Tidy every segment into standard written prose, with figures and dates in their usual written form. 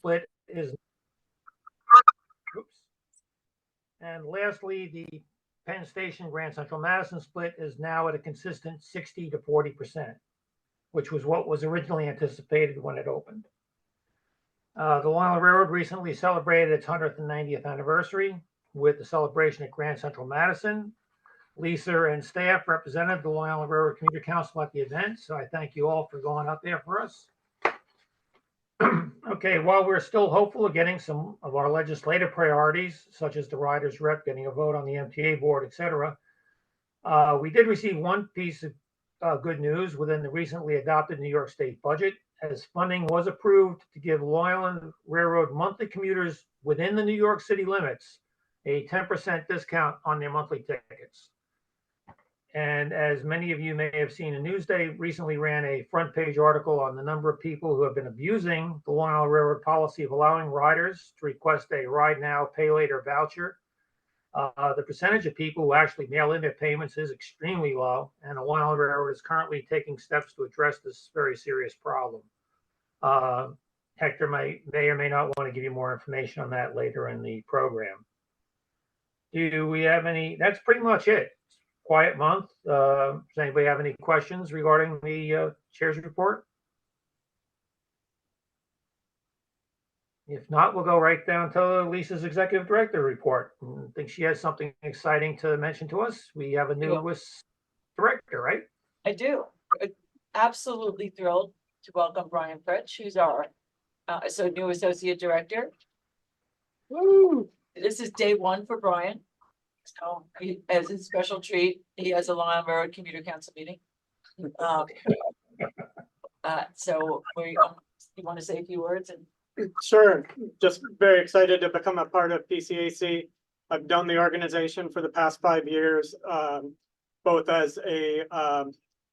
split is, oops. And lastly, the Penn Station Grand Central Madison split is now at a consistent 60 to 40%, which was what was originally anticipated when it opened. The Long Island Railroad recently celebrated its 190th anniversary with the celebration at Grand Central Madison. Lisa and staff represented the Long Island Railroad Commuter Council at the event, so I thank you all for going up there for us. Okay, while we're still hopeful of getting some of our legislative priorities, such as the riders rep getting a vote on the MTA board, etc., we did receive one piece of good news within the recently adopted New York State budget, as funding was approved to give Long Island Railroad monthly commuters within the New York City limits a 10% discount on their monthly tickets. And as many of you may have seen, Newsday recently ran a front page article on the number of people who have been abusing the Long Island Railroad policy of allowing riders to request a ride now, pay later voucher. The percentage of people who actually mail in their payments is extremely low, and the Long Island Railroad is currently taking steps to address this very serious problem. Hector may or may not want to give you more information on that later in the program. Do we have any? That's pretty much it. Quiet month. Does anybody have any questions regarding the chair's report? If not, we'll go right down to Lisa's executive director report. I think she has something exciting to mention to us. We have a newest director, right? I do. Absolutely thrilled to welcome Brian Fritsch, who's our new associate director. Woo! This is day one for Brian. So as a special treat, he has a Long Island Railroad Commuter Council meeting. So you want to say a few words? Sure. Just very excited to become a part of PCAC. I've done the organization for the past 5 years, both as a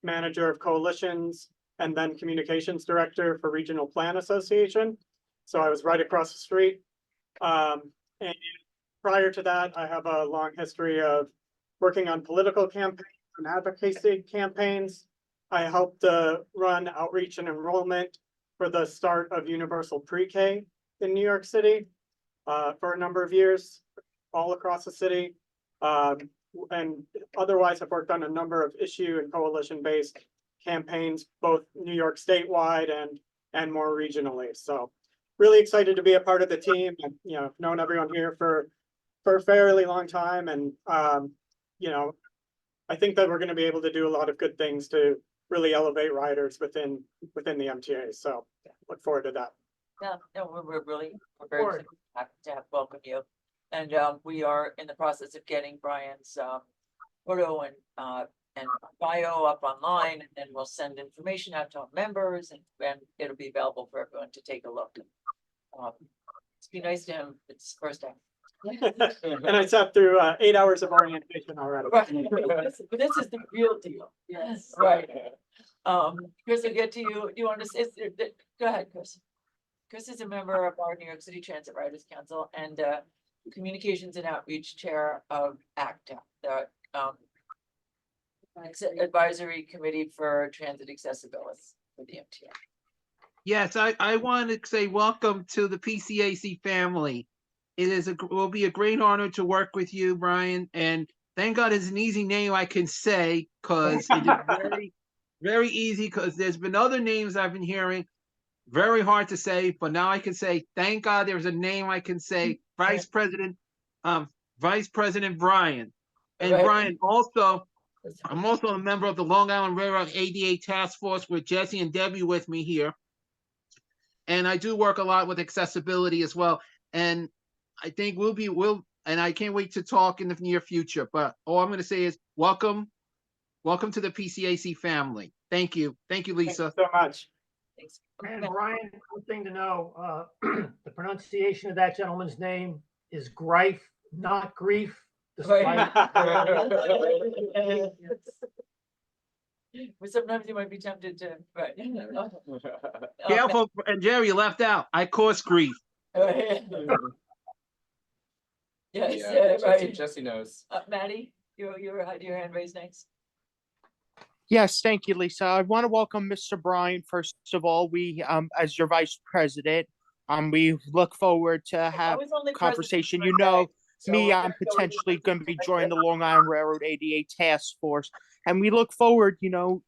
manager of coalitions and then communications director for Regional Plan Association. So I was right across the street. And prior to that, I have a long history of working on political campaigns and advocacy campaigns. I helped run outreach and enrollment for the start of universal pre-K in New York City for a number of years, all across the city. And otherwise, I've worked on a number of issue and coalition-based campaigns, both New York statewide and more regionally. So really excited to be a part of the team, and I've known everyone here for a fairly long time, and I think that we're going to be able to do a lot of good things to really elevate riders within the MTA. So look forward to that. Yeah, no, we're very happy to welcome you, and we are in the process of getting Brian's photo and bio up online, and then we'll send information out to our members, and it'll be available for everyone to take a look. It's be nice to him. It's his first time. And I sat through 8 hours of orientation already. Right. But this is the real deal. Yes. Right. Chris, I'll get to you. Do you want to say? Go ahead, Chris. Chris is a member of our New York City Transit Riders Council and communications and outreach chair of ACTA, the advisory committee for transit accessibility for the MTA. Yes, I want to say welcome to the PCAC family. It will be a great honor to work with you, Brian. And thank God it's an easy name I can say, because it is very, very easy, because there's been other names I've been hearing, very hard to say, but now I can say, thank God there's a name I can say, Vice President Brian. And right. Brian, I'm also a member of the Long Island Railroad ADA Task Force with Jesse and Debbie with me here. And I do work a lot with accessibility as well. And I think and I can't wait to talk in the near future, but all I'm going to say is welcome to the PCAC family. Thank you. Thank you, Lisa. Thank you so much. Thanks. And Brian, one thing to know, the pronunciation of that gentleman's name is Greif, not Grief. Right. But sometimes you might be tempted to, right. Careful, and Jerry, you left out. I cause grief. Yes, yeah, right. Jesse knows. Maddie, your hand raised next. Yes, thank you, Lisa. I want to welcome Mr. Brian. First of all, we, as your vice president, We look forward to I have was only present conversation. for You a day, know, so me, we're I'm gonna go potentially with going to be like joining this. the Long Island Railroad ADA Task Force, and we look forward, to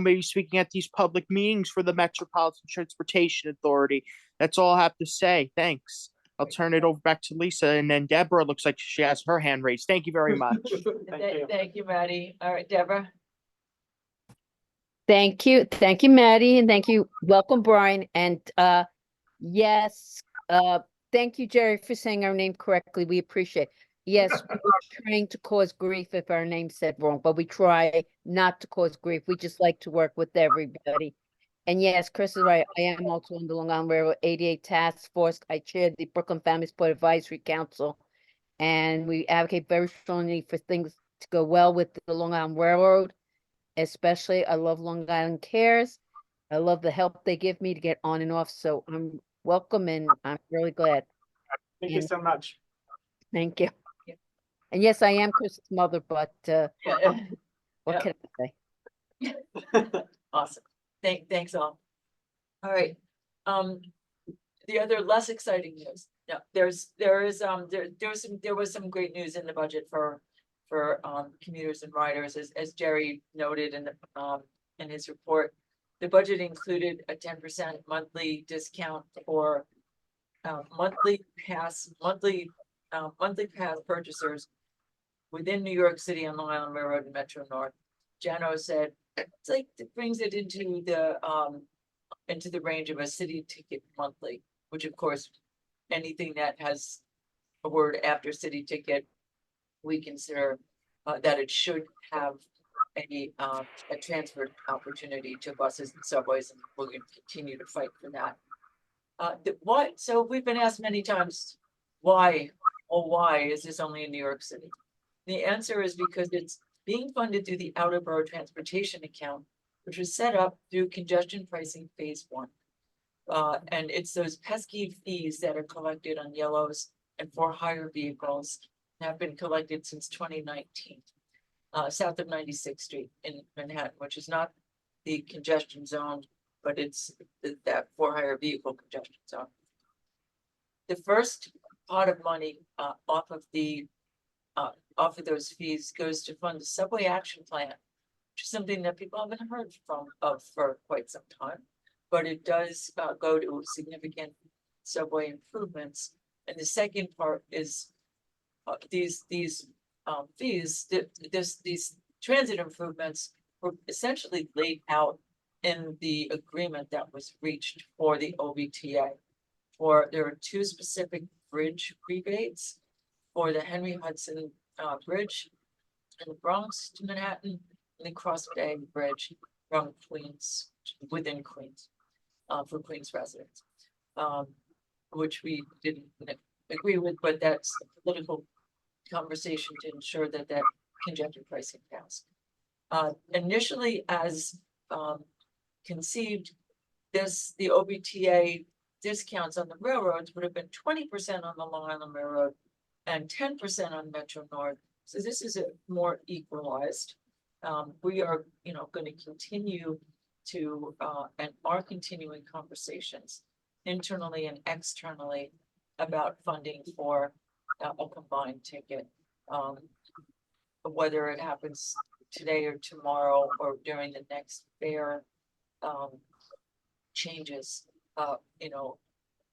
maybe speaking at these public meetings for the Metropolitan Transportation Authority. That's all I have to say. Thanks. I'll turn it over back to Lisa, and then Deborah looks like she has her hand raised. Thank you very much. Thank you. Thank you, Maddie. All right, Deborah. Thank you. Thank you, Maddie, and thank you. Welcome, Brian. And yes, thank you, Jerry, for saying our name correctly. We appreciate. Yes, we're trying to cause grief if our name's said wrong, but we try not to cause grief. We just like to work with everybody. And yes, Chris is right. I am also on the Long Island Railroad ADA Task Force. I chair the Brooklyn Family Support Advisory Council, and we advocate very strongly for things to go well with the Long Island Railroad. Especially, I love Long Island Cares. I love the help they give me to get on and off. So I'm welcome and I'm really glad. Thank you so much. Thank you. Yeah. And yes, I am Chris's mother, but Yeah. what Yeah. can I say? Awesome. Thanks all. All right. The other less exciting news. Yeah, there was some great news in the budget for commuters and riders, as Jerry noted in his report. The budget included a 10% monthly discount for monthly pass purchasers within New York City on Long Island Railroad and Metro North. Jano said it's like it brings it into the range of a city ticket monthly, which of course anything that has a word after city ticket, we consider that it should have a transfer opportunity to buses and subways, and we're going to continue to fight for that. So we've been asked many times, why is this only in New York City? The answer is because it's being funded through the Outer Borough Transportation Account, which was set up through congestion pricing phase 1. And it's those pesky fees that are collected on yellows and for hire vehicles have been collected since 2019, south of 96th Street in Manhattan, which is not the congestion zone, but it's that for hire vehicle congestion zone. The first pot of money off of those fees goes to fund the subway action plan, which is something that people haven't heard of for quite some time, but it does go to significant subway improvements. And the second part is these fees, these transit improvements were essentially laid out in the agreement that was reached for the OBTA. There are 2 specific bridge rebates for the Henry Hudson Bridge in the Bronx to Manhattan, and the Cross Bay Bridge from Queens, within Queens, for Queens residents, which we didn't agree with, but that's a political conversation to ensure that congestion pricing passed. Initially, as conceived, the OBTA discounts on the railroads would have been 20% on the Long Island Railroad and 10% on Metro North. So this is a more equalized. We are, going to continue to and are continuing conversations internally and externally about funding for a combined ticket. Whether it happens today or tomorrow or during the next fare changes,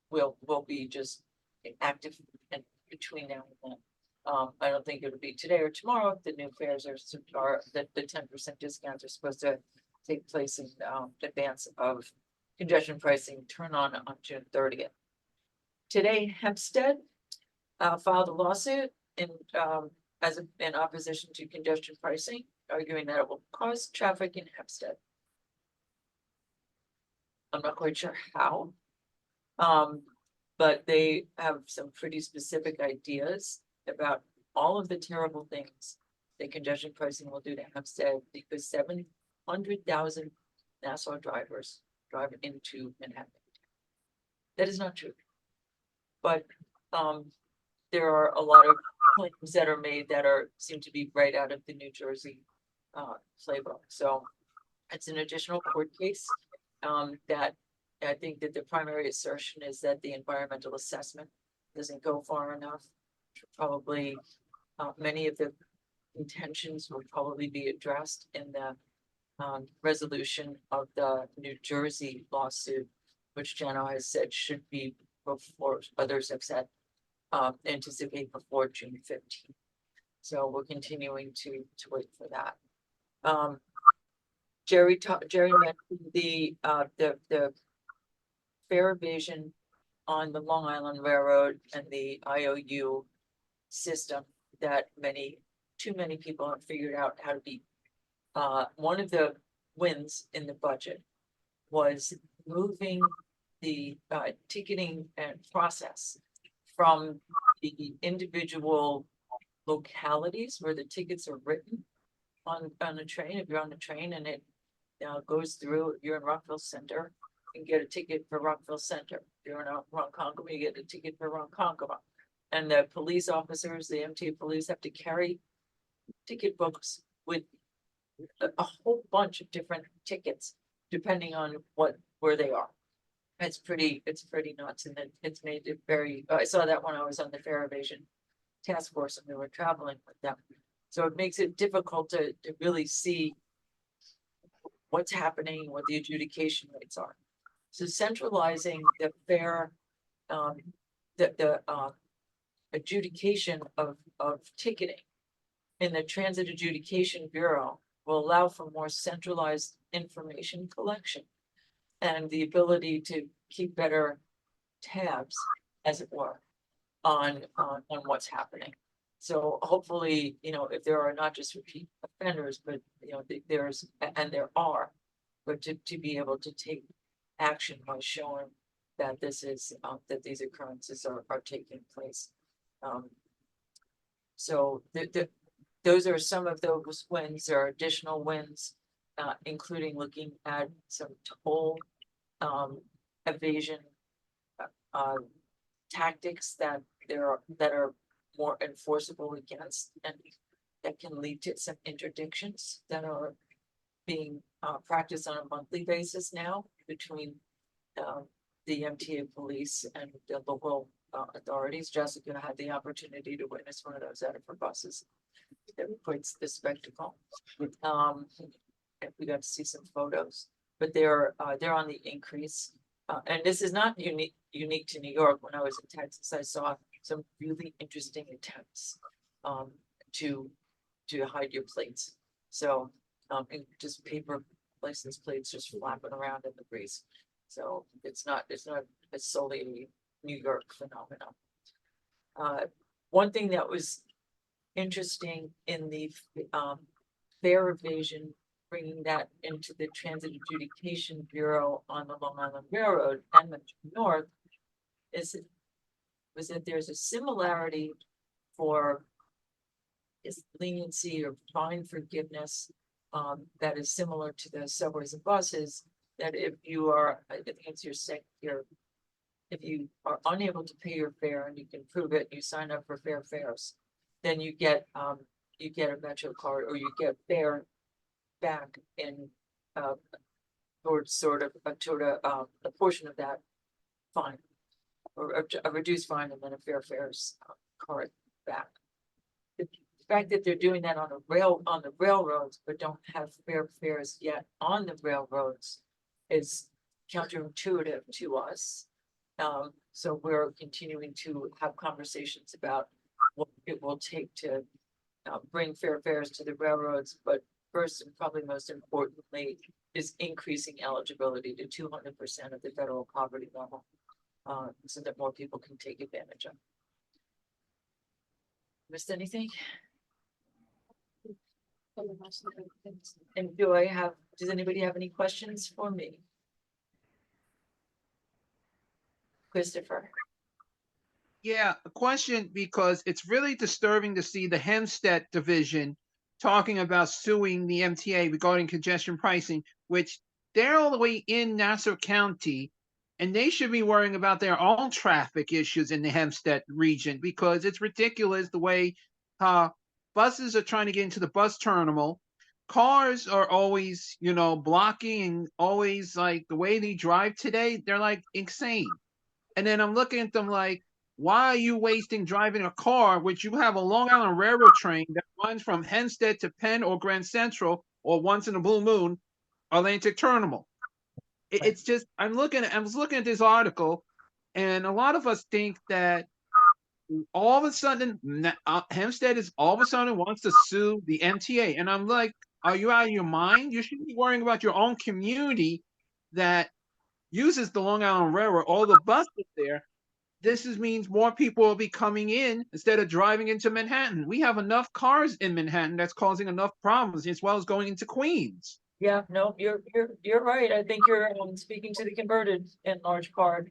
will be just active and between now and then. I don't think it'll be today or tomorrow. The new fares are that the 10% discounts are supposed to take place in advance of congestion pricing turn on June 30th. Today, Hempstead filed a lawsuit in opposition to congestion pricing, arguing that it will cause traffic in Hempstead. I'm not quite sure how, but they have some pretty specific ideas about all of the terrible things that congestion pricing will do to Hempstead, because 700,000 Nassau drivers drive into Manhattan. That is not true. But there are a lot of claims that are made that seem to be right out of the New Jersey playbook. So it's an additional court case that I think that the primary assertion is that the environmental assessment doesn't go far enough. Probably, many of the intentions will probably be addressed in the resolution of the New Jersey lawsuit, which Jano has said should be before, others have said, anticipate before June 15th. So we're continuing to wait for that. Jerry mentioned the fare evasion on the Long Island Railroad and the IOU system that too many people have figured out how to beat. One of the wins in the budget was moving the ticketing and process from the individual localities where the tickets are written on a train. If you're on the train and it goes through, if you're in Rockville Center, you can get a ticket for Rockville Center. If you're in Ronkonkoma, you get a ticket for Ronkonkoma. And the police officers, the MTA police, have to carry ticket books with a whole bunch of different tickets, depending on where they are. It's pretty nuts, and it's made it very, I saw that when I was on the fare evasion task force and we were traveling with them. So it makes it difficult to really see what's happening, what the adjudication rates are. So centralizing the fare, the adjudication of ticketing in the Transit Adjudication Bureau will allow for more centralized information collection and the ability to keep better tabs, as it were, on what's happening. So hopefully, if there are not just repeat offenders, but there are, but to be able to take action by showing that this is that these occurrences are taking place. So those are some of those wins. There are additional wins, including looking at some toll evasion tactics that are more enforceable against, and that can lead to some interdictions that are being practiced on a monthly basis now between the MTA police and the local authorities. Jessica had the opportunity to witness one of those out of her buses. That was quite the spectacle. And we got to see some photos, but they're on the increase. And this is not unique to New York. When I was in Texas, I saw some really interesting attempts to hide your plates. So and just paper license plates just flapping around in the breeze. So it's not solely a New York phenomenon. One thing that was interesting in the fare evasion, bringing that into the Transit Adjudication Bureau on the Long Island Railroad and Metro North, was that there's a similarity for leniency or fine forgiveness that is similar to the subways and buses. That if you are, I think it's if you are unable to pay your fare and you can prove it, you sign up for fair fares, then you get a Metro card, or you get fare back in or sort of a portion of that fine, or a reduced fine, and then a fair fares card back. The fact that they're doing that on the railroads, but don't have fair fares yet on the railroads, is counterintuitive to us. So we're continuing to have conversations about what it will take to bring fair fares to the railroads, but first and probably most importantly is increasing eligibility to 200% of the federal poverty level, so that more people can take advantage of. Missed anything? And does anybody have any questions for me? Christopher? Yeah, a question, because it's really disturbing to see the Hempstead division talking about suing the MTA regarding congestion pricing, which they're all the way in Nassau County, and they should be worrying about their own traffic issues in the Hempstead region, because it's ridiculous the way buses are trying to get into the bus terminal. cars are always, blocking and always like the way they drive today, they're like insane. And then I'm looking at them like, why are you wasting driving a car, which you have a Long Island Railroad train that runs from Hempstead to Penn or Grand Central, or once in a blue moon, Atlantic Terminal. It's just, I was looking at this article, and a lot of us think that all of a sudden, Hempstead is all of a sudden wants to sue the MTA. And I'm like, are you out of your mind? You should be worrying about your own community that uses the Long Island Railroad, all the buses there. Means more people will be coming in instead of driving into Manhattan. We have enough cars in Manhattan that's causing enough problems, as well as going into Queens. Yeah, no, you're right. I think you're speaking to the converted in large part,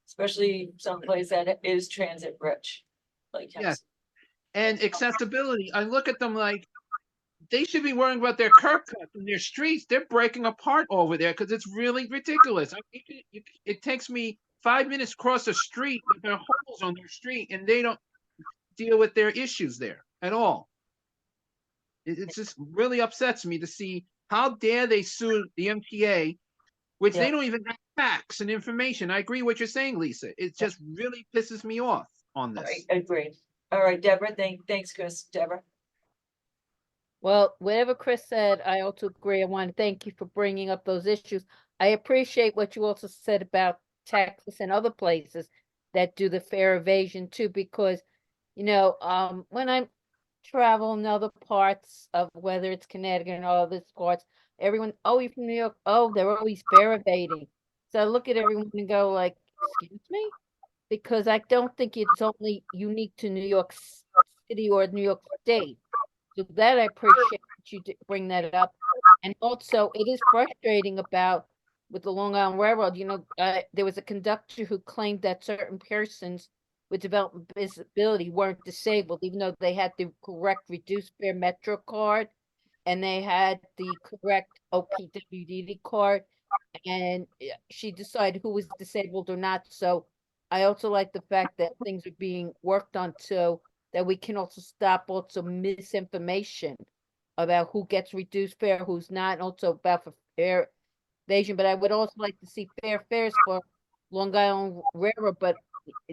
especially someplace that is transit rich. Like Yes. And accessibility. I look at them like they should be worrying about their curb cuts and their streets. They're breaking apart over there because it's really ridiculous. It takes me 5 minutes to cross the street with their holes on their street, and they don't deal with their issues there at all. It just really upsets me to see how dare they sue the MTA, which they don't even have facts and information. I agree with what you're saying, Lisa. It just really pisses me off on this. I agree. All right, Deborah, thanks, Chris. Deborah. Well, whatever Chris said, I also agree. I want to thank you for bringing up those issues. I appreciate what you also said about Texas and other places that do the fare evasion too, because, when I travel in other parts of whether it's Connecticut and all other parts, everyone, oh, you're from New York, oh, they're always fare evading. So I look at everyone and go like, excuse me? Because I don't think it's only unique to New York City or New York State. So that I appreciate that you bring that up. And also, it is frustrating with the Long Island Railroad, there was a conductor who claimed that certain persons with developmental disability weren't disabled, even though they had the correct reduced fare Metro card and they had the correct OPWDD card. And she decided who was disabled or not. So I also like the fact that things are being worked on so that we can also stop also misinformation about who gets reduced fare, who's not, and also about for fare evasion. But I would also like to see fair fares for Long Island Railroad, but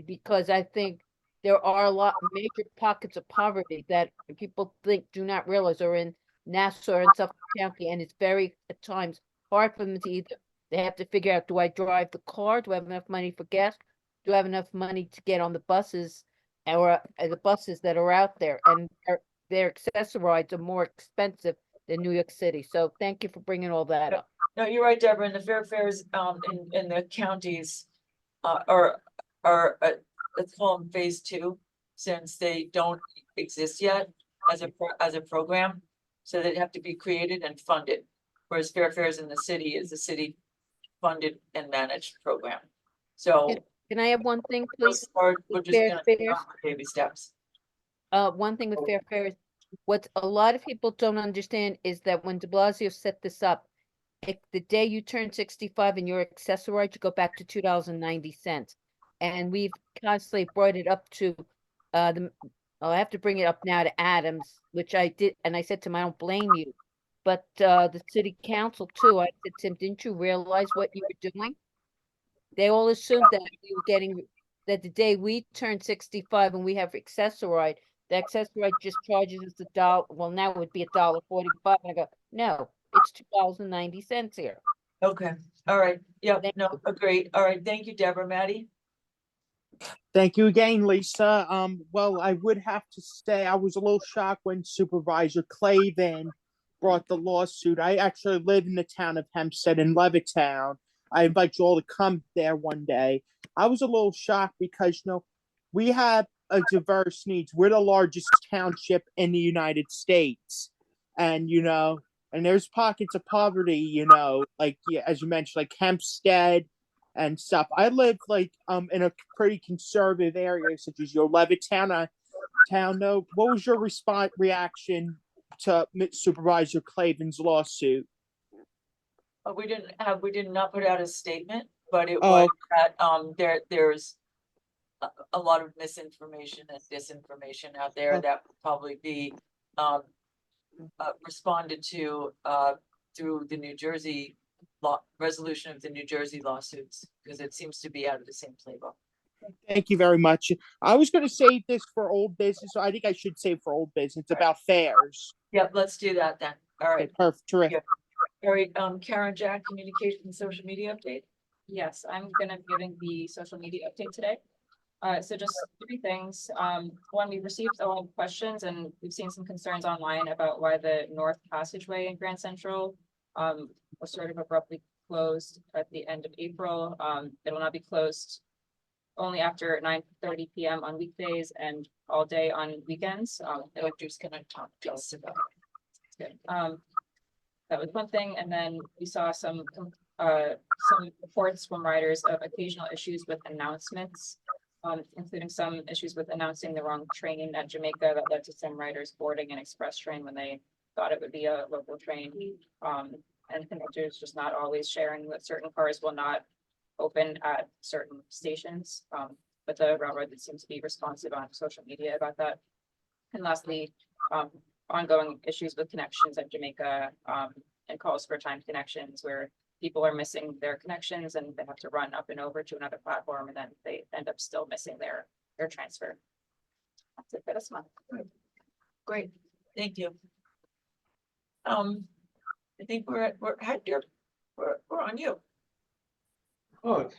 because I think there are a lot of major pockets of poverty that people do not realize are in Nassau and Suffolk County, and it's very at times hard for them to either. They have to figure out, do I drive the car? Do I have enough money for gas? Do I have enough money to get on the buses or the buses that are out there? And their access rides are more expensive than New York City. So thank you for bringing all that up. No, you're right, Deborah. And the fares in the counties let's call them phase 2, since they don't exist yet as a program. So they have to be created and funded. Whereas fares in the city is a city funded and managed program. So can I have one thing, please? we're just Fair gonna fares. baby steps. One thing with fair fares, what a lot of people don't understand is that when de Blasio set this up, the day you turn 65 and you're accessorized, you go back to $2.90. And we've constantly brought it up to I have to bring it up now to Adams, which I did, and I said to him, I don't blame you. But the city council too, I said to him, didn't you realize what you were doing? They all assumed that we were getting that the day we turn 65 and we have accessoride, the accessoride just charges us $1. Well, now it would be $1.45. And I go, no, it's $2.90 here. Okay, all right, yeah, Thank no, agree. All right, thank you, Deborah. Maddie? Thank you again, Lisa. Well, I would have to say I was a little shocked when Supervisor Clavin brought the lawsuit. I actually live in the town of Hempstead in Levittown. I invite you all to come there one day. I was a little shocked because, we have a diverse needs. We're the largest township in the United States. And, and there's pockets of poverty, like, as you mentioned, like Hempstead and stuff. I live in a pretty conservative area, such as your Levittown town. No, what was your reaction to Supervisor Clavin's lawsuit? We did not put out a statement, but it was that there's a lot of misinformation and disinformation out there that would probably be responded to, through the New Jersey resolution of the New Jersey lawsuits, because it seems to be out of the same playbook. Thank you very much. I was going to save this for old business, so I think I should save for old business. It's about fairs. Yep, let's do that then. All Okay, right, perfect, terrific. all right, Karen, Jack, communication and social media update. Yes, I'm gonna be giving the social media update today. So just three things. One, we received a lot of questions and we've seen some concerns online about why the North Passageway in Grand Central was sort of abruptly closed at the end of April. It will now be closed only after 9:30 p.m. on weekdays and all day on weekends. Electrics gonna talk to us about. Good. That was one thing, and then we saw some reports from riders of occasional issues with announcements, including some issues with announcing the wrong train at Jamaica that led to some riders boarding an express train when they thought it would be a local train. And conductors just not always sharing that certain cars will not open at certain stations. But the railroad did seem to be responsive on social media about that. And lastly, ongoing issues with connections at Jamaica, and calls for timed connections where people are missing their connections and they have to run up and over to another platform and then they end up still missing their transfer. That's it for this month. Great, thank you. I think we're Hector, we're on you. Oh,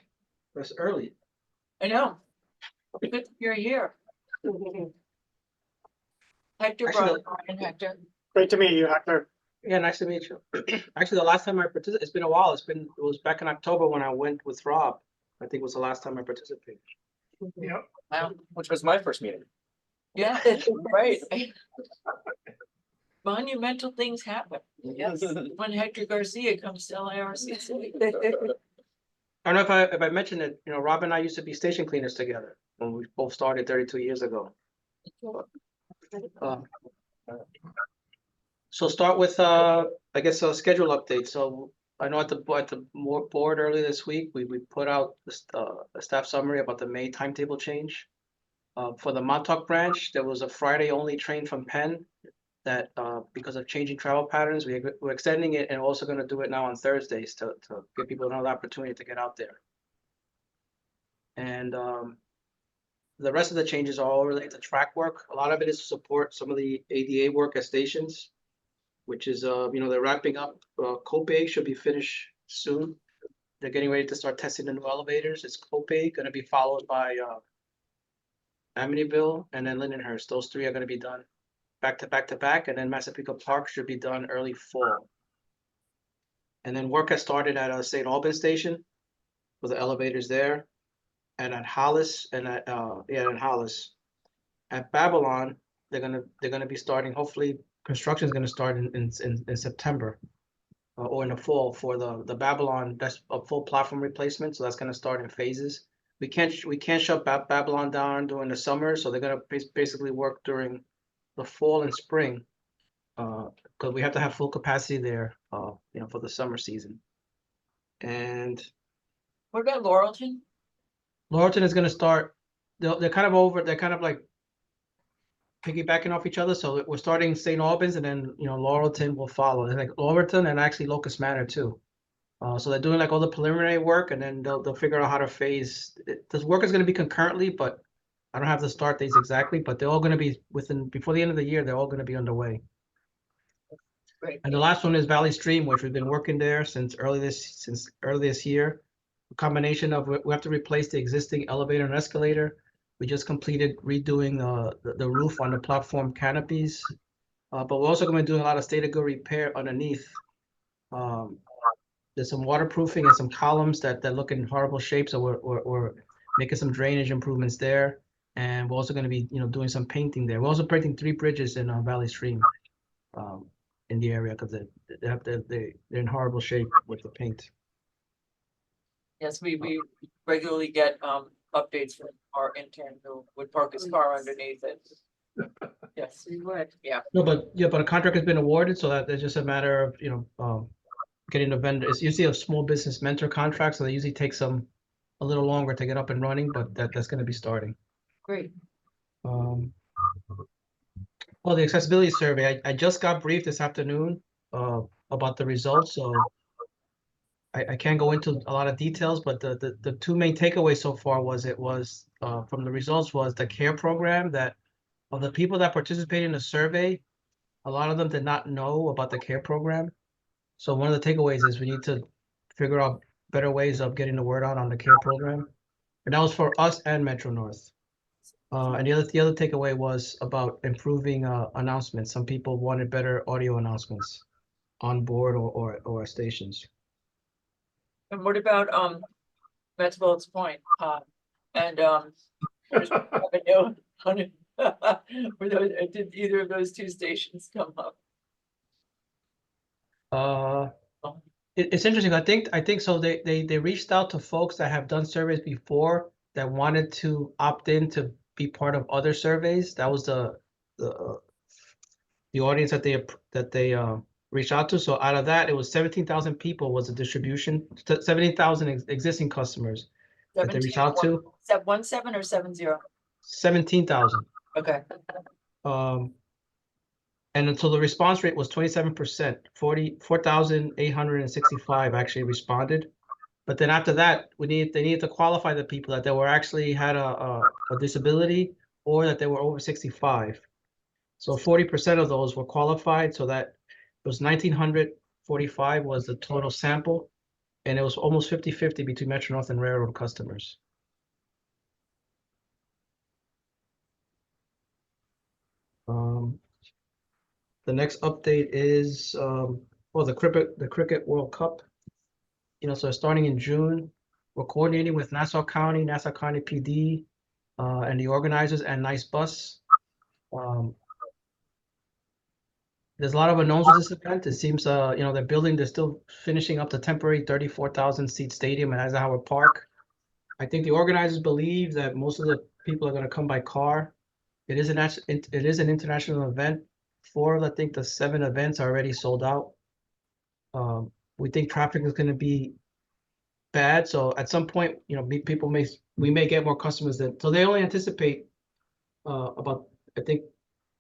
that's early. I know. Good, you're here. Hector, Actually, Brian, Hector. Great to meet you, Hector. Yeah, nice to meet you. Actually, the last time I participated, it's been a while. It was back in October when I went with Rob. I think it was the last time I participated. Yep. Wow, Which was my first meeting. yeah, right. Monumental things happen. Yes, when Hector Garcia comes to LIRRCC. I don't know if I mentioned it, Rob and I used to be station cleaners together when we both started 32 years ago. So start with, I guess, a schedule update. So I know at the board earlier this week, we put out a staff summary about the May timetable change. For the Montauk branch, there was a Friday only train from Penn that because of changing travel patterns, we're extending it and also going to do it now on Thursdays to give people another opportunity to get out there. And the rest of the changes are all related to track work. A lot of it is to support some of the ADA work at stations, which is, they're wrapping up. Copay should be finished soon. They're getting ready to start testing the new elevators. It's Copay, going to be followed by Amityville and then Lindenhurst. Those three are going to be done back to back to back, and then Massapequa Park should be done early fall. And then work has started at St. Albans Station with the elevators there, and at Hollis and at Hollis. At Babylon, they're gonna be starting. Hopefully, construction is gonna start in September or in the fall for the Babylon. That's a full platform replacement, so that's gonna start in phases. We can't shut Babylon down during the summer, so they're gonna basically work during the fall and spring, because we have to have full capacity there, for the summer season. And What about Laurelton? Laurelton is going to start. They're kind of They're kind of like piggybacking off each other. So we're starting St. Albans, and then Laurelton will follow. And like Laurelton and actually Locust Manor too. So they're doing like all the preliminary work, and then they'll figure out how to phase. This work is going to be concurrently, but I don't have the start dates exactly. But they're all going to be before the end of the year. They're all going to be underway. Great. And the last one is Valley Stream, which we've been working there since early this year. A combination of we have to replace the existing elevator and escalator. We just completed redoing the roof on the platform canopies, but we're also going to be doing a lot of state of good repair underneath. There's some waterproofing and some columns that look in horrible shape, so we're making some drainage improvements there, and we're also going to be doing some painting there. We're also painting 3 bridges in Valley Stream. In the area because they're in horrible shape with the paint. Yes, we regularly get updates from our intern who would park his car underneath it. Yes, we would, yeah. No, but a contract has been awarded, so that it's just a matter of getting the vendor. It's usually a small business mentor contract, so they usually take a little longer to get up and running, but that's going to be starting. Great. Well, the accessibility survey, I just got briefed this afternoon about the results, so I can't go into a lot of details, but the two main takeaways so far was from the results was the CARE program, that of the people that participated in the survey, a lot of them did not know about the CARE program. So one of the takeaways is we need to figure out better ways of getting the word out on the CARE program. And that was for us and Metro North. And the other takeaway was about improving announcements. Some people wanted better audio announcements on board or stations. And what about, Metropolitan Point, and, there's revenue on it. Were those, did either of those two stations come up? It's interesting. I think so. They reached out to folks that have done surveys before that wanted to opt in to be part of other surveys. That was the audience that they reached out to. So out of that, it was 17,000 people was the distribution. 17,000 existing customers that they reached out to. 17 or 70? 17,000. Okay. And until the response rate was 27%, 4,865 actually responded. But then after that, they needed to qualify the people that they were actually had a disability or that they were over 65. So 40% of those were qualified. So that it was 1,945 was the total sample, and it was almost 50-50 between Metro North and Railroad customers. The next update is well, the Cricket World Cup. So starting in June, we're coordinating with Nassau County PD, and the organizers and Nice Bus. There's a lot of unknowns with this event. It seems they're still finishing up the temporary 34,000 seat stadium at Eisenhower Park. I think the organizers believe that most of the people are going to come by car. It is an international event. 4 of I think the 7 events are already sold out. We think traffic is going to be bad, so at some point, we may get more customers so they only anticipate about I think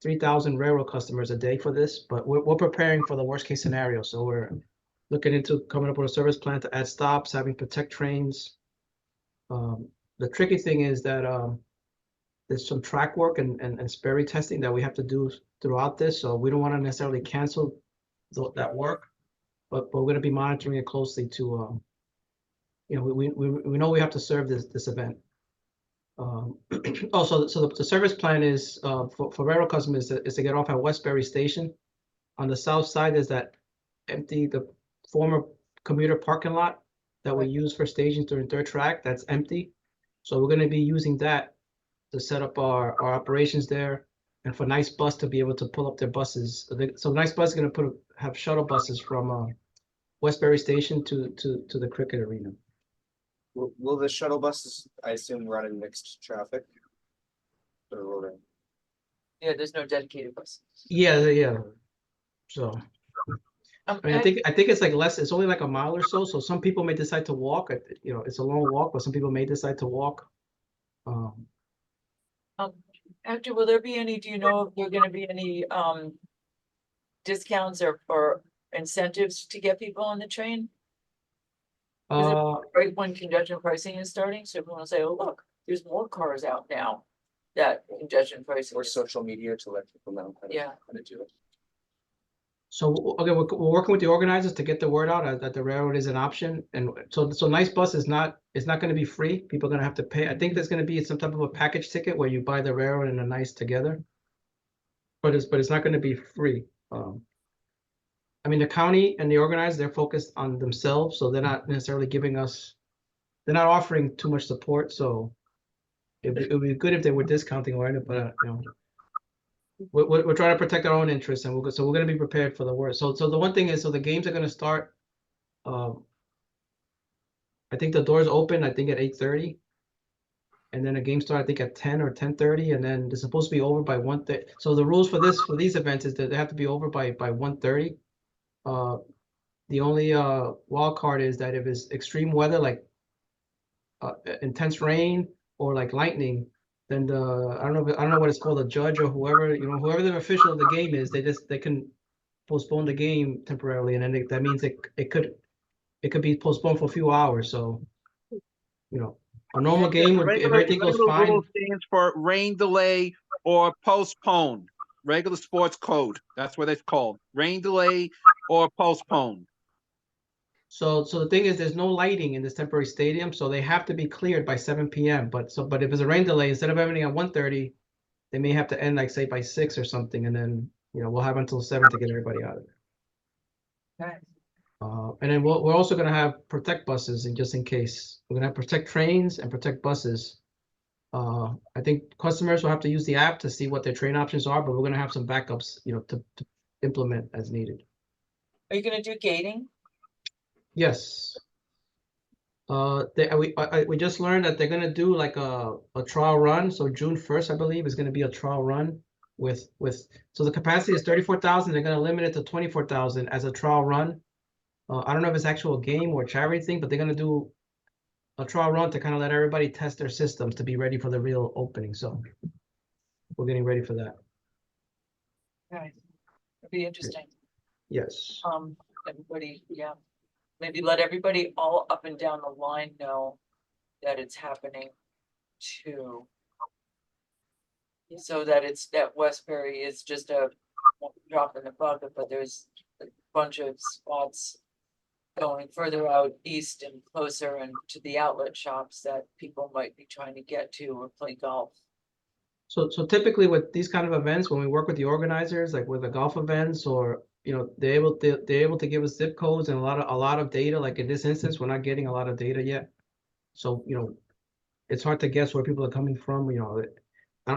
3,000 railroad customers a day for this, but we're preparing for the worst case scenario. So we're looking into coming up with a service plan to add stops, having protect trains. The tricky thing is that there's some track work and spare testing that we have to do throughout this, so we don't want to necessarily cancel that work, but we're going to be monitoring it closely to we know we have to serve this event. Also, so the service plan is for railroad customers is to get off at Westbury Station. On the south side is that the former commuter parking lot that we use for staging during third track. That's empty, so we're going to be using that to set up our operations there, and for Nice Bus to be able to pull up their buses. So Nice Bus is going to have shuttle buses from Westbury Station to the cricket arena. Will the shuttle buses, I assume, run in mixed traffic? Yeah, there's no dedicated bus. Yeah. So I mean, I think it's like less. It's only like a mile or so. So some people may decide to walk. It's a long walk, but some people may decide to walk. After, will there be any? Do you know if there are going to be any discounts or incentives to get people on the train? Right when congestion pricing is starting, so everyone will say, "Oh, look, there's more cars out now." That congestion pricing Or social media to let people know how to do it. So okay, we're working with the organizers to get the word out that the railroad is an option, and so Nice Bus is not going to be free. People are going to have to pay. I think there's going to be some type of a package ticket where you buy the railroad and the Nice together, but it's not going to be free. I mean, the county and the organizers, they're focused on themselves, so they're not necessarily they're not offering too much support. So it would be good if they were discounting or anything, but we're trying to protect our own interests, and we're going to be prepared for the worst. So the one thing is, so the games are going to start. I think the doors open, I think at 8:30, and then the game start I think at 10 or 10:30, and then they're supposed to be over by 1:30. So the rules for these events is that they have to be over by 1:30. The only wild card is that if it's extreme weather like intense rain or like lightning, then I don't know what it's called, a judge or whoever, whoever the official of the game is, they can postpone the game temporarily, and then that means it could be postponed for a few hours. So, a normal game would, if everything goes Regular fine. rule stands for rain delay or postpone. Regular sports code. That's what it's called. Rain delay or postpone. So the thing is, there's no lighting in this temporary stadium, so they have to be cleared by 7 p.m. But if it's a rain delay, instead of ending at 1:30, they may have to end, like, say, by 6 or something, and then we'll have until 7 to get everybody out of there. Okay. And then we're also gonna have protect buses, and just in case we're gonna have protect trains and protect buses. I think customers will have to use the app to see what their train options are, but we're gonna have some backups, to implement as needed. Are you gonna do gating? Yes. We just learned that they're gonna do like a trial run. So June 1st, I believe, is gonna be a trial run so the capacity is 34,000. They're gonna limit it to 24,000 as a trial run. I don't know if it's actual game or charity thing, but they're gonna do a trial run to kind of let everybody test their systems to be ready for the real opening. So we're getting ready for that. Okay. It'd be interesting. Yes. Everybody, yeah. Maybe let everybody all up and down the line know that it's happening too. So that Westbury is just a drop in the bucket, but there's a bunch of spots going further out east and closer and to the outlet shops that people might be trying to get to or play golf. So typically with these kind of events, when we work with the organizers, like with the golf events, or they're able to give us zip codes and a lot of data. Like in this instance, we're not getting a lot of data yet, so it's hard to guess where people are coming from.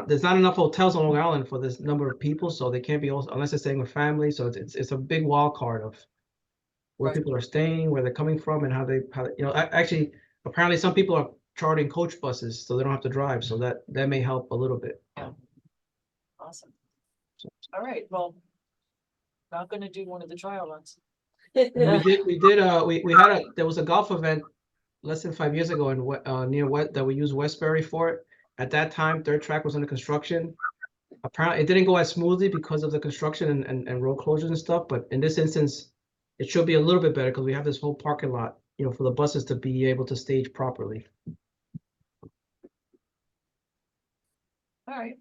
There's not enough hotels on Long Island for this number of people, so they can't be also, unless they're staying with family. So it's a big wild card of where Right. people are staying, where they're coming from, and how actually apparently some people are chartering coach buses so they don't have to drive, so that may help a little bit. Awesome. All right, well, not gonna do one of the trial runs. We there was a golf event less than 5 years ago near that we used Westbury for it. At that time, third track was under construction. Apparently, it didn't go as smoothly because of the construction and road closures and stuff. But in this instance, it should be a little bit better because we have this whole parking lot, for the buses to be able to stage properly. All right.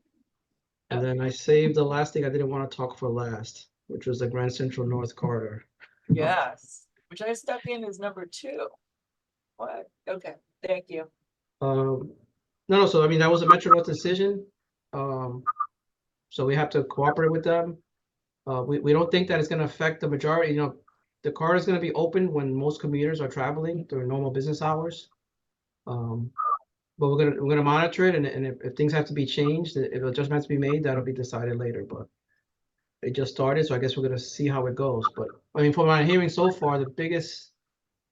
And then I saved the last thing I didn't want to talk for last, which was the Grand Central North Corridor. Yes, which I stuck in as number 2. What? Okay, thank you. No, so I mean that was a Metro North decision. So we have to cooperate with them. We don't think that it's going to affect the majority. The corridor is going to be open when most commuters are traveling during normal business hours. But we're gonna monitor it, and if things have to be changed, if adjustments to be made, that'll be decided later. But it just started, so I guess we're gonna see how it goes. But I mean, from what I'm hearing so far, the biggest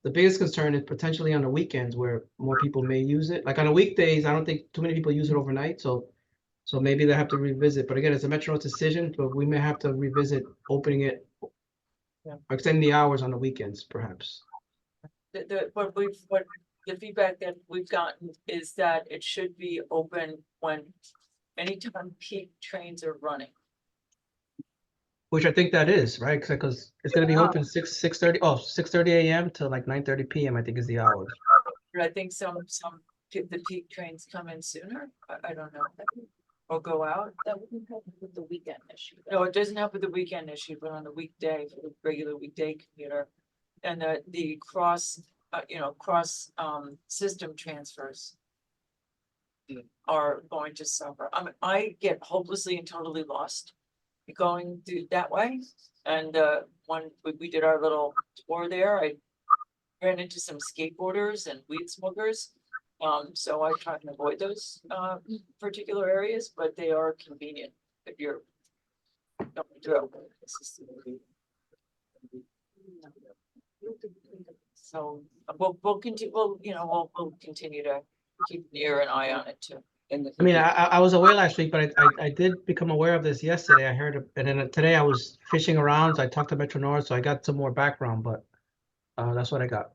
concern is potentially on the weekends where more people may use it. Like on the weekdays, I don't think too many people use it overnight, so maybe they have to revisit. But again, it's a Metro decision, but we may have to revisit opening it, extending the hours on the weekends, perhaps. The feedback that we've gotten is that it should be open anytime peak trains are running. Which I think that is, right? Because it's gonna be open 6:30 a.m. to like 9:30 p.m. I think is the hours. But I think the peak trains come in sooner. I don't know. Or go out. That wouldn't help with the weekend issue. No, it doesn't help with the weekend issue, but on the weekday, for the regular weekday commuter. And the cross system transfers are going to suffer. I get hopelessly and totally lost going through that way. And when we did our little tour there, I ran into some skateboarders and weed smokers. So I try to avoid those particular areas, but they are convenient if you're going through. So we'll continue. We'll continue to keep an eye on it too. I mean, I was away last week, but I did become aware of this yesterday. I heard, and then today I was fishing around. So I talked to Metro North, so I got some more background. But that's what I got.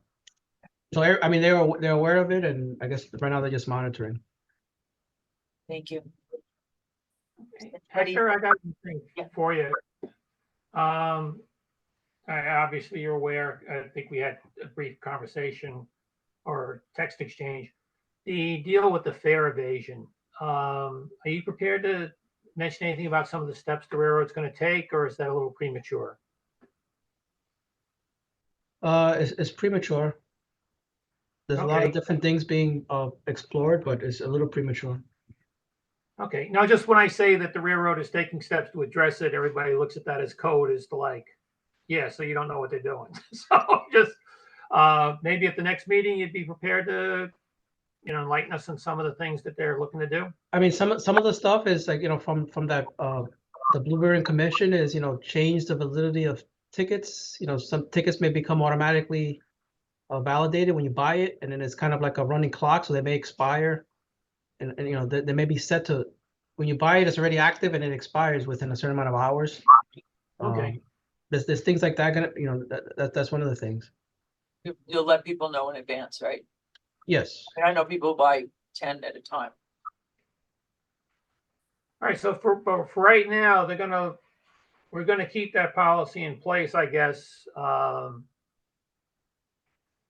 So I mean, they're aware of it, and I guess right now they're just monitoring. Thank you. Hector, I got something Yeah. for you. Obviously you're aware, I think we had a brief conversation or text exchange. The deal with the fare evasion, are you prepared to mention anything about some of the steps the railroad's going to take, or is that a little premature? It's premature. There's a lot of Okay. different things being explored, but it's a little premature. Okay, now just when I say that the railroad is taking steps to address it, everybody looks at that as code as to like, yeah, so you don't know what they're doing. So just maybe at the next meeting, you'd be prepared to, enlighten us on some of the things that they're looking to do. I mean, some of the stuff is like, from that the Blue Ribbon Commission is, change the validity of tickets. Some tickets may become automatically validated when you buy it, and then it's kind of like a running clock, so they may expire, and they may be set to, when you buy it, it's already active and it expires within a certain amount of hours. Okay. There's things like that that's one of the things. You'll let people know in advance, right? Yes. And I know people buy 10 at a time. All right, so for right now, we're gonna keep that policy in place, I guess.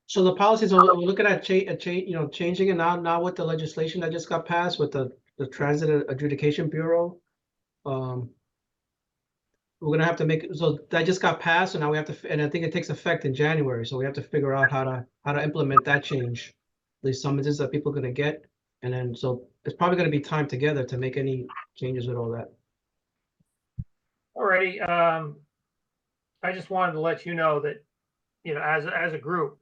So the policies, we're looking at changing it now with the legislation that just got passed with the Transit Adjudication Bureau. We're gonna have to make, so that just got passed, and now we have to, and I think it takes effect in January, so we have to figure out how to implement that change. The summonses that people are gonna get, and then, so it's probably gonna be time together to make any changes with all that. Alrighty, I just wanted to let you know that, as a group,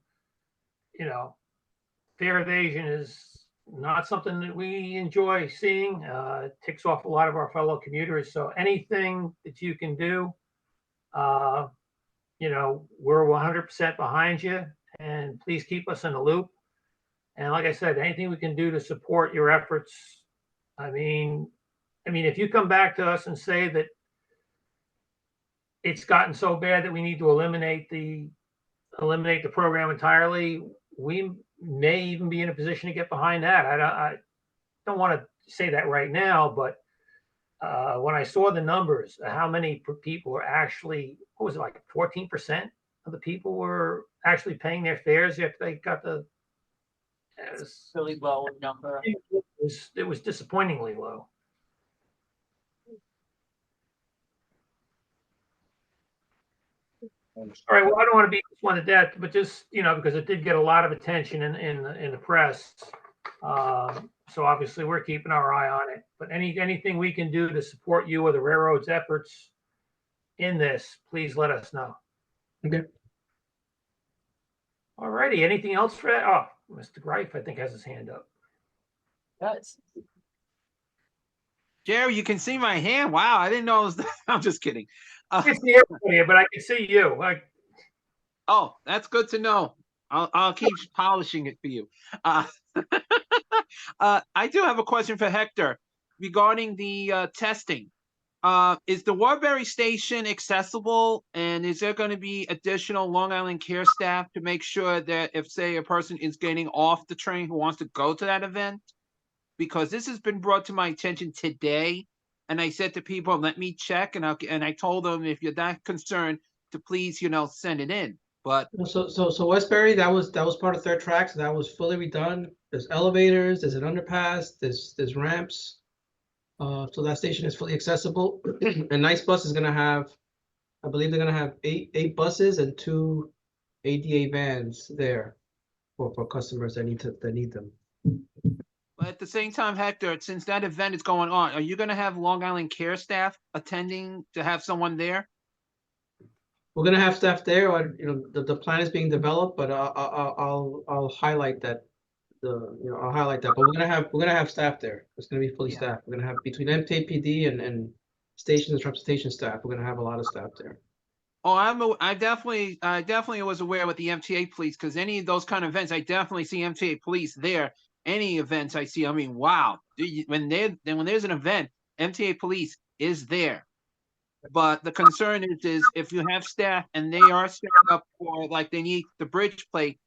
fare evasion is not something that we enjoy seeing. It ticks off a lot of our fellow commuters. So anything that you can do, we're 100% behind you, and please keep us in the loop. And like I said, anything we can do to support your efforts. I mean, if you come back to us and say that it's gotten so bad that we need to eliminate the program entirely, we may even be in a position to get behind that. I don't want to say that right now, but when I saw the numbers, how many people are actually, what was it, like 14% of the people were actually paying their fares after they got the. Really low number. It was disappointingly low. All right. Well, I don't want to beat this one to death, but just, because it did get a lot of attention in the press. So obviously we're keeping our eye on it, but anything we can do to support you or the railroad's efforts in this, please let us know. Okay. All righty. Anything else for that? Oh, Mr. Greif, I think, has his hand up. Yes. Jerry, you can see my hand. Wow, I didn't know it was that. I'm just kidding. I can see everybody, but I can see you. Oh, that's good to know. I'll keep polishing it for you. I do have a question for Hector regarding the testing. Is the Warbury station accessible, and is there going to be additional Long Island Care staff to make sure that if, say, a person is getting off the train who wants to go to that event? Because this has been brought to my attention today, and I said to people, let me check, and I told them, if you're that concerned, to please, send it in. But so Westbury, that was part of third track, so that was fully redone. There's elevators, there's an underpass, there's ramps. So that station is fully accessible. And Nice Bus is gonna have, I believe they're gonna have eight buses and 2 ADA vans there for customers that need them. But at the same time, Hector, since that event is going on, are you going to have Long Island Care staff attending to have someone there? We're gonna have staff there, or the plan is being developed, but I'll highlight that. I'll highlight that. But we're gonna have staff there. It's gonna be fully staffed. We're gonna have, between MTPD and station and transportation staff, we're gonna have a lot of staff there. Oh, I definitely was aware with the MTA police, because any of those kind of events, I definitely see MTA police there. Any events I see, I mean, wow, when there's an event, MTA police is there. But the concern is if you have staff and they are set up for, like, they need the bridge plate,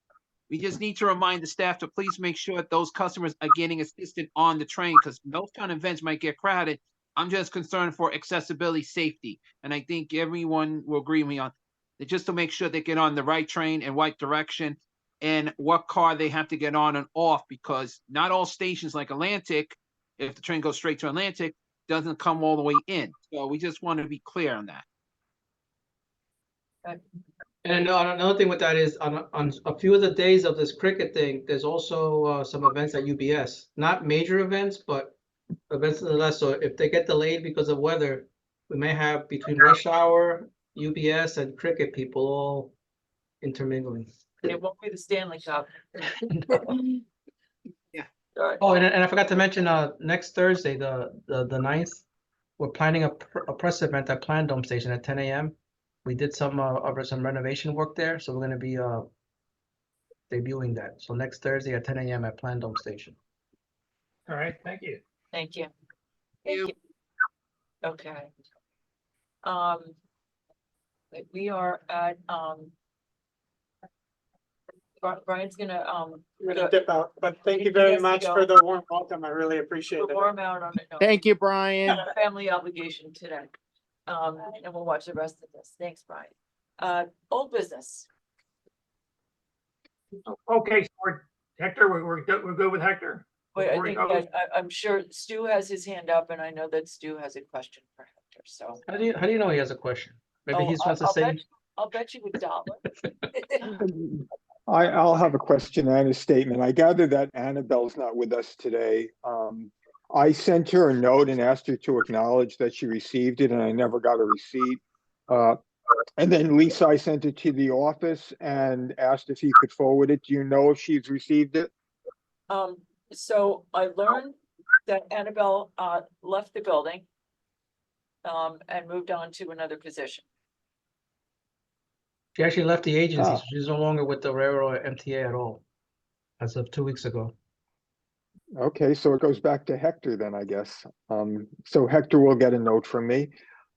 We just need to remind the staff to please make sure that those customers are getting assisted on the train, because those kind of events might get crowded. I'm just concerned for accessibility, safety, and I think everyone will agree with me on that, just to make sure they get on the right train and right direction, and what car they have to get on and off, because not all stations like Atlantic, if the train goes straight to Atlantic, doesn't come all the way in. So we just want to be clear on that. And another thing with that is on a few of the days of this cricket thing, there's also some events at UBS, not major events, but events nonetheless. So if they get delayed because of weather, we may have between rush hour, UBS, and cricket people all intermingling. It won't be the Stanley Cup. Yeah. All right. Oh, and I forgot to mention, next Thursday, the 9th, we're planning a press event at Plandome Station at 10 a.m. We did some renovation work there, so we're gonna be debuting that. So next Thursday at 10 a.m. at Plandome Station. All right, thank you. Thank you. You. Thank you. Okay. We are at, Brian's gonna, We're gonna dip out, but thank He you very has to much go. for the warm welcome. I really appreciate it. warm out on it. No, Thank you, Brian. Family obligation today. And we'll watch the rest of this. Thanks, Brian. Old business. Okay, so Hector, we're good with Hector? Wait, I Before he think, goes? I'm sure Stu has his hand up, and I know that Stu has a question for Hector, so. How do you know he has a question? Maybe Oh, he wants to I'll say. bet- I'll bet you $1. I'll have a question and a statement. I gather that Annabelle's not with us today. I sent her a note and asked her to acknowledge that she received it, and I never got a receipt. And then Lisa, I sent it to the office and asked if he could forward it. Do you know if she's received it? So I learned that Annabelle, left the building, and moved on to another position. She actually left the agency, Ah. so she's no longer with the railroad MTA at all, as of 2 weeks ago. Okay, so it goes back to Hector then, I guess. So Hector will get a note from me.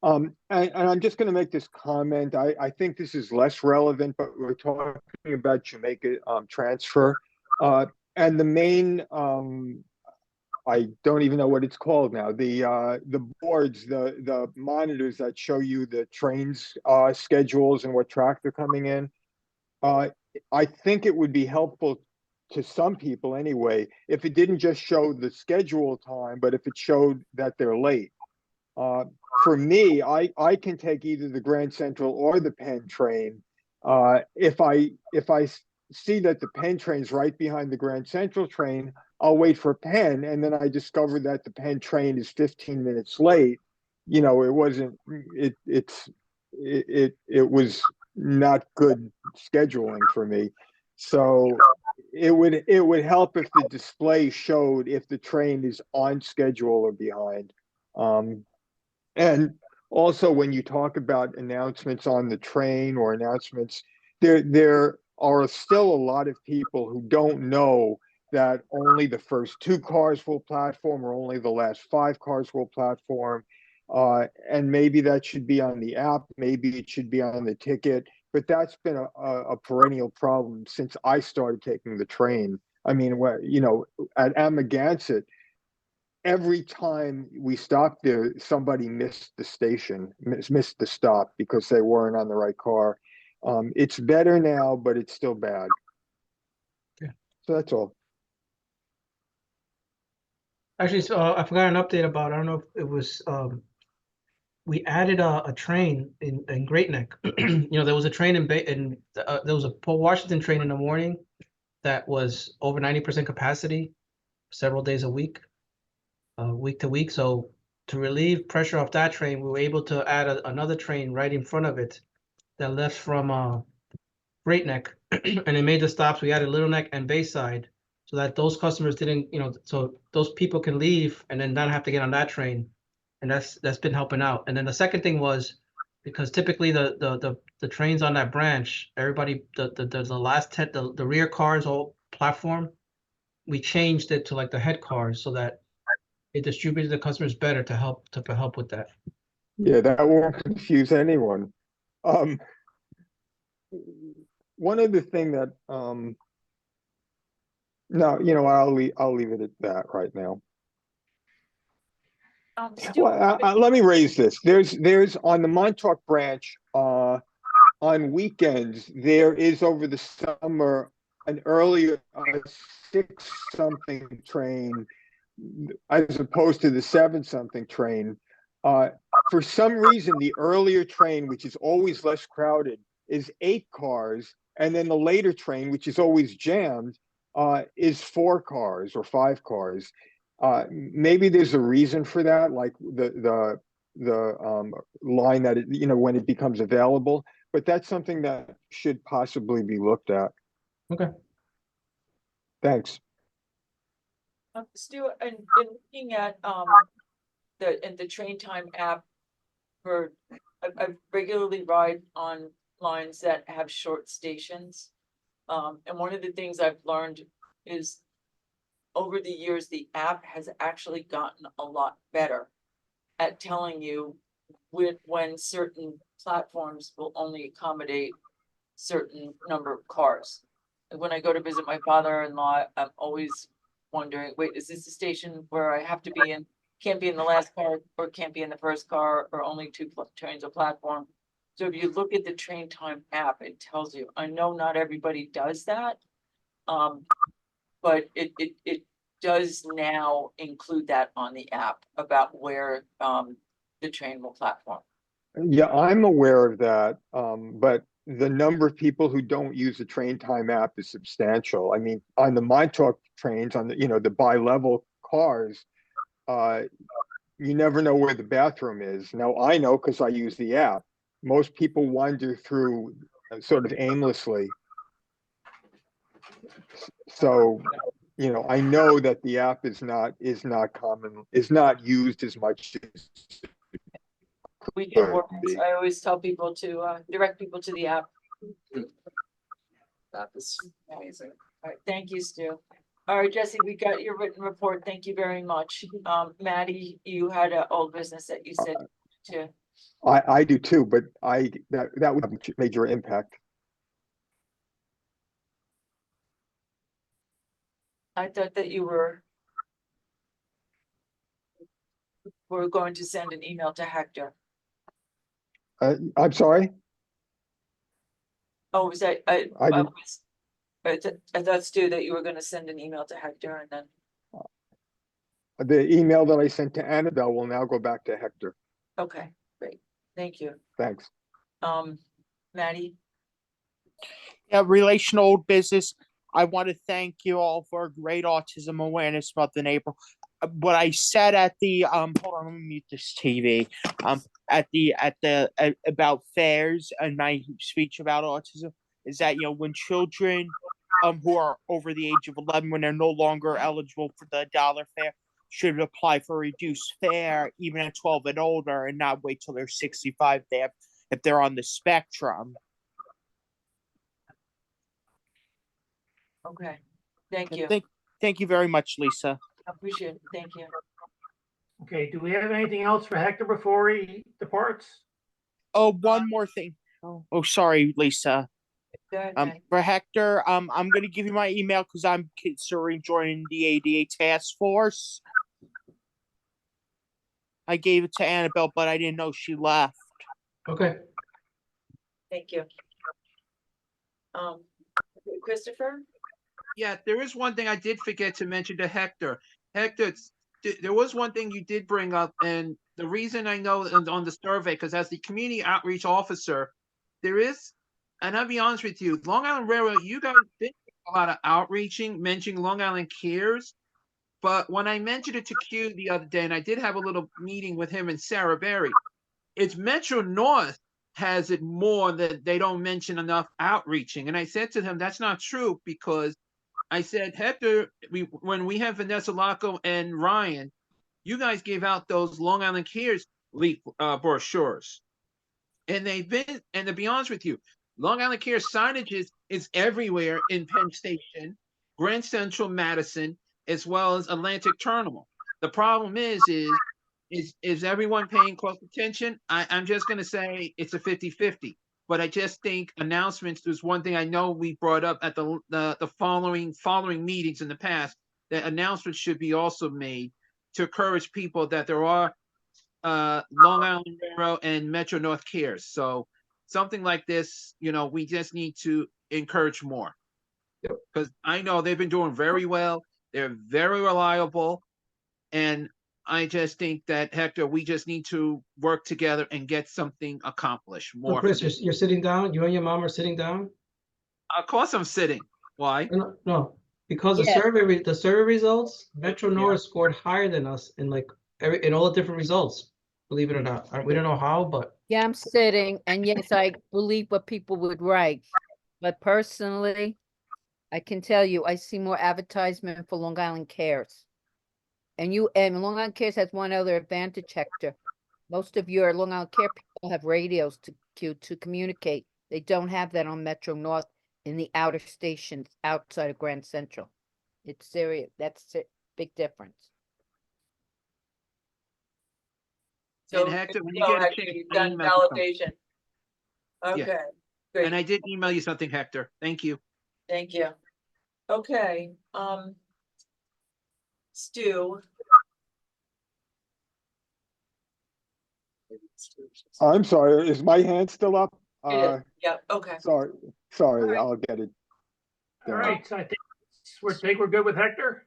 And I'm just going to make this comment. I think this is less relevant, but we're talking about Jamaica transfer. And the main, I don't even know what it's called now. The boards, the monitors that show you the trains schedules and what track they're coming in. I think it would be helpful to some people anyway, if it didn't just show the schedule time, but if it showed that they're late. For me, I can take either the Grand Central or the Penn train. If I see that the Penn train's right behind the Grand Central train, I'll wait for Penn, and then I discover that the Penn train is 15 minutes late. You know, it wasn't. It was not good scheduling for me. So it would help if the display showed if the train is on schedule or behind. And also when you talk about announcements on the train or announcements, there are still a lot of people who don't know that only the first 2 cars will platform or only the last 5 cars will platform. And maybe that should be on the app, maybe it should be on the ticket, but that's been a perennial problem since I started taking the train. I mean, you know, at Amagansett, every time we stopped there, somebody missed the station, missed the stop because they weren't on the right car. It's better now, but it's still bad. Yeah. So that's all. Actually, so I forgot an update about, I don't know if it was, we added a train in Great Neck. You know, there was a train there was a Port Washington train in the morning that was over 90% capacity, several days a week, week to week. So to relieve pressure off that train, we were able to add another train right in front of it that left from Great Neck, and it made the stops. We added Little Neck and Bayside, so that those customers didn't, you know, so those people can leave and then not have to get on that train, and that's been helping out. And then the second thing was, because typically the trains on that branch, everybody, the last 10, the rear cars all platform, we changed it to like the head cars so that it distributed the customers better to help with that. Yeah, that won't confuse anyone. One other thing that No, I'll leave it at that right now. Stu, Well, let me raise this. There's on the Montauk branch, on weekends, there is over the summer an earlier 6-something train as opposed to the 7-something train. For some reason, the earlier train, which is always less crowded, is 8 cars, and then the later train, which is always jammed, is 4 cars or 5 cars. Maybe there's a reason for that, like the line that when it becomes available, but that's something that should possibly be looked at. Okay. Thanks. Stu, and looking at the train time app for, I regularly ride on lines that have short stations. And one of the things I've learned is over the years, the app has actually gotten a lot better at telling you when certain platforms will only accommodate certain number of cars. And when I go to visit my father-in-law, I'm always wondering, wait, is this a station where I have to be in, can't be in the last car or can't be in the first car, or only 2 trains or platform? So if you look at the train time app, it tells you. I know not everybody does that. But it does now include that on the app about where the train will platform. Yeah, I'm aware of that, but the number of people who don't use the train time app is substantial. I mean, on the Montauk trains, on the bi-level cars, you never know where the bathroom is. Now, I know because I use the app. Most people wander through sort of aimlessly. So, I know that the app is not used as much as We do work. I always tell people to direct people to the app. That is amazing. All right, thank you, Stu. All right, Jesse, we got your written report. Thank you very much. Maddie, you had an old business that you said to. I do too, but that would have a major impact. I thought that you were going to send an email to Hector. I'm sorry. Oh, was that, I thought, Stu, that you were gonna send an email to Hector and then, The email that I sent to Annabelle will now go back to Hector. okay, great, thank you. Thanks. Maddie, Yeah, relation to old business. I want to thank you all for a great Autism Awareness Month in April. What I said at the hold on, let me mute this TV. About fairs and my speech about autism is that when children who are over the age of 11, when they're no longer eligible for the dollar fare, should apply for reduced fare even at 12 and older, and not wait till they're 65 if they're on the spectrum. okay, thank you, Thank you very much, Lisa. I appreciate it, thank you. Okay, do we have anything else for Hector before he departs? Oh, one more thing. Oh, sorry, Lisa. Go ahead, Maddie. For Hector, I'm gonna give you my email because I'm considering joining the ADA task force. I gave it to Annabelle, but I didn't know she left. Okay. Thank you. Christopher? Yeah, there is one thing I did forget to mention to Hector. Hector, there was one thing you did bring up, and the reason I know on the survey, because as the community outreach officer, there is, and I'll be honest with you, Long Island Railroad, you guys did a lot of outreaching, mentioning Long Island Cares, but when I mentioned it to Q the other day, and I did have a little meeting with him and Sarah Berry, it's Metro North has it more that they don't mention enough outreaching. And I said to him, that's not true, because I said, Hector, when we have Vanessa Laco and Ryan, you guys gave out those Long Island Cares brochures. And they've been, and to be honest with you, Long Island Care signage is everywhere in Penn Station, Grand Central, Madison, as well as Atlantic Terminal. The problem is everyone paying close attention? I'm just going to say it's a 50-50. but I just think announcements, there's one thing I know we brought up at the following meetings in the past, that announcements should be also made to encourage people that there are Long Island Railroad and Metro North cares. So something like this, we just need to encourage more. Because I know they've been doing very well. They're very reliable. And I just think that, Hector, we just need to work together and get something accomplished So more. Chris, you're sitting down, you and your mom are sitting down? Of course I'm sitting. Why? No, because Yeah. the survey results, Metro North scored higher than us in in all the different results, believe it or not. We don't know how, but Yeah, I'm sitting, and yes, I believe what people would write. But personally, I can tell you, I see more advertisement for Long Island Cares. And Long Island Cares has one other advantage, Hector. Most of your Long Island Care people have radios to communicate. They don't have that on Metro North in the outer stations outside of Grand Central. It's serious. That's a big difference. So, And Hector, when you no, get a Hector, chance, you've done email me something. validation. Okay, great. And I did email you something, Hector. Thank you. Thank you. Okay, Stu. I'm sorry, is my hand still up? Yeah, okay. Sorry, Alright. I'll get it. All down. right, so I think we're good with Hector.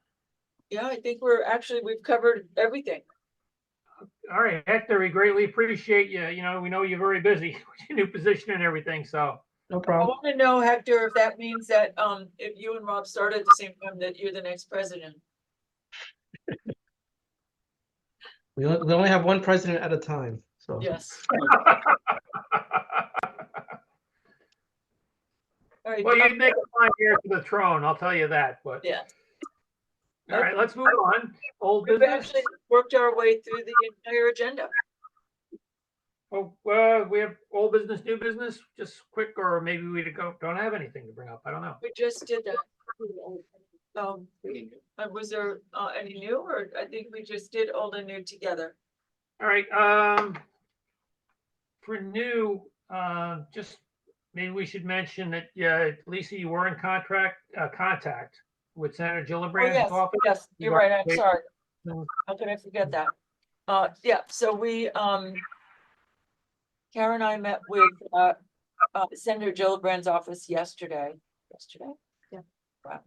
Yeah, I think we've covered everything. All right, Hector, we greatly appreciate you. We know you're very busy with your new position and everything, so. no I problem. want to know, Hector, if that means that, if you and Rob start at the same time, that you're the next president. We only have one president at a time, so. Yes. All right. Well, you'd make a fine heir to the throne, I'll tell you that, but. Yeah. All right, let's move on. Old We've business. actually worked our way through the entire agenda. Oh, we have old business, new business, just quick, or maybe we don't have anything to bring up. I don't know. We just did that. Was there any new, or I think we just did old and new together? All right, for new, just maybe we should mention that, yeah, Lisa, you were in contact with Senator Oh, Gillibrand's yes, office. yes, you're right, I'm sorry. No. How could I forget that? Yeah, so we, Karen and I met with, Senator Gillibrand's office yesterday. Yeah. Wow.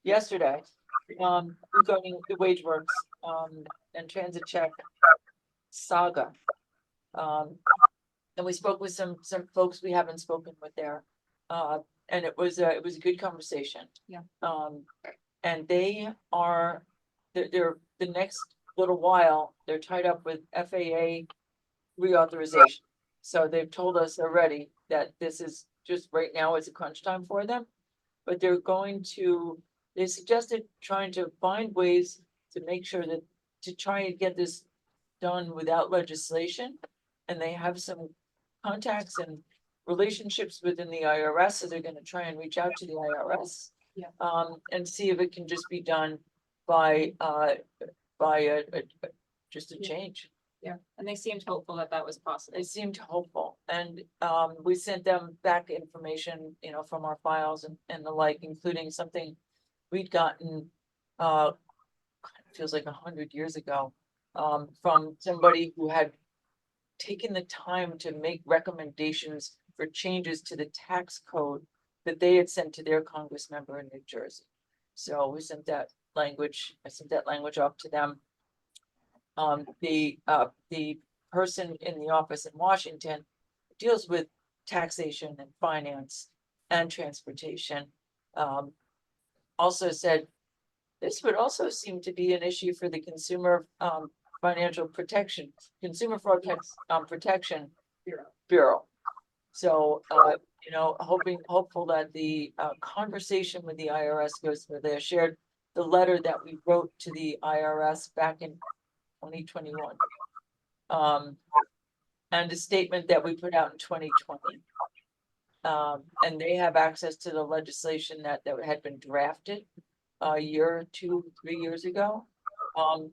Yesterday, regarding the wage works, and transit check saga. And we spoke with some folks we haven't spoken with there. And it was a good conversation. Yeah. And they're the next little while, they're tied up with FAA reauthorization. So they've told us already that this is just right now, it's a crunch time for them. But they suggested trying to find ways to make sure to try and get this done without legislation. And they have some contacts and relationships within the IRS, so they're gonna try and reach out to the IRS. Yeah. And see if it can just be done by just a change. Yeah, and they seemed hopeful that that was possible. They seemed hopeful, and we sent them back information, from our files and the like, including something we'd gotten, feels like 100 years ago, from somebody who had taken the time to make recommendations for changes to the tax code that they had sent to their Congress member in New Jersey. So we sent that language, I sent that language off to them. The person in the office in Washington deals with taxation and finance and transportation. Also said, this would also seem to be an issue for the Consumer Financial Protection, Consumer Fraud Protection Bureau. So, hopeful that the conversation with the IRS goes through. They shared the letter that we wrote to the IRS back in 2021. And a statement that we put out in 2020. And they have access to the legislation that had been drafted a year, 2, 3 years ago.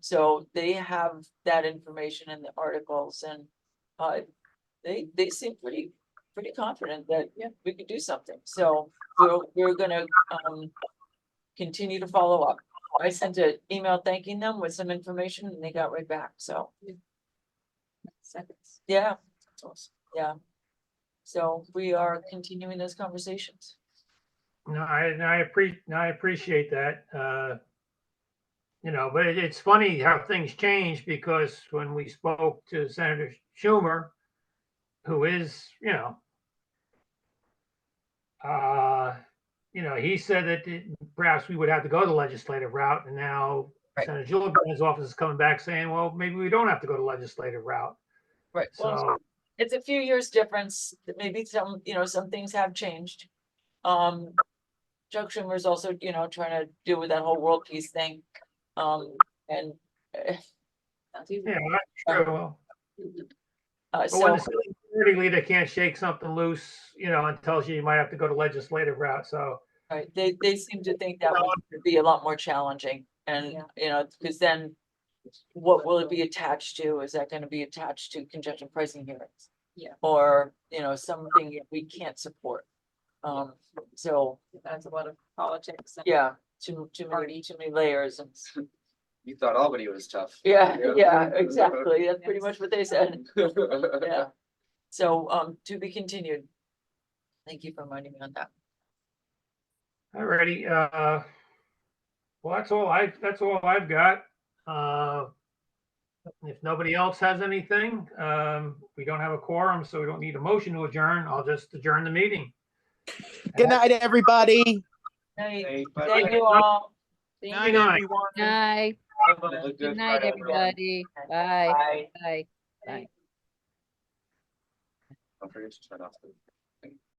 So they have that information in the articles, and they seem pretty pretty confident that, yeah, we could do something. So we're gonna, continue to follow up. I sent an email thanking them with some information and they got right back. So, Seconds. yeah, yeah. So we are continuing those conversations. No, I appreciate that. You know, but it's funny how things change because when we spoke to Senator Schumer, who is, he said that perhaps we would have to go the legislative route, and now Right. Senator Gillibrand's office is coming back saying, well, maybe we don't have to go the legislative route. Right. Well, So, it's a few years difference. Maybe some, some things have changed. Chuck Schumer is also, trying to deal with that whole world peace thing. And That's easy. yeah, that's true. Well, but when so the city majority leader can't shake something loose, and tells you might have to go to legislative route. So, right, they seem to think that would be a lot more challenging. And, because then what will it be attached to? Is that going to be attached to congestion pricing hearings? Yeah. Or, something that we can't support. So, That's a lot of politics. And yeah, too many layers and. You thought Albany was tough. Yeah, exactly. That's pretty much what they said. Yeah. So, to be continued. Thank you for reminding me on that. alrighty. Well, that's all I've got. If nobody else has anything, we don't have a quorum, so we don't need a motion to adjourn. I'll just adjourn the meeting. Good night, everybody. Thank you all. Night, night. everyone. Night. Have a Good night, Friday, everyone. everybody. Bye. Bye. Bye. Bye. Don't forget to turn off the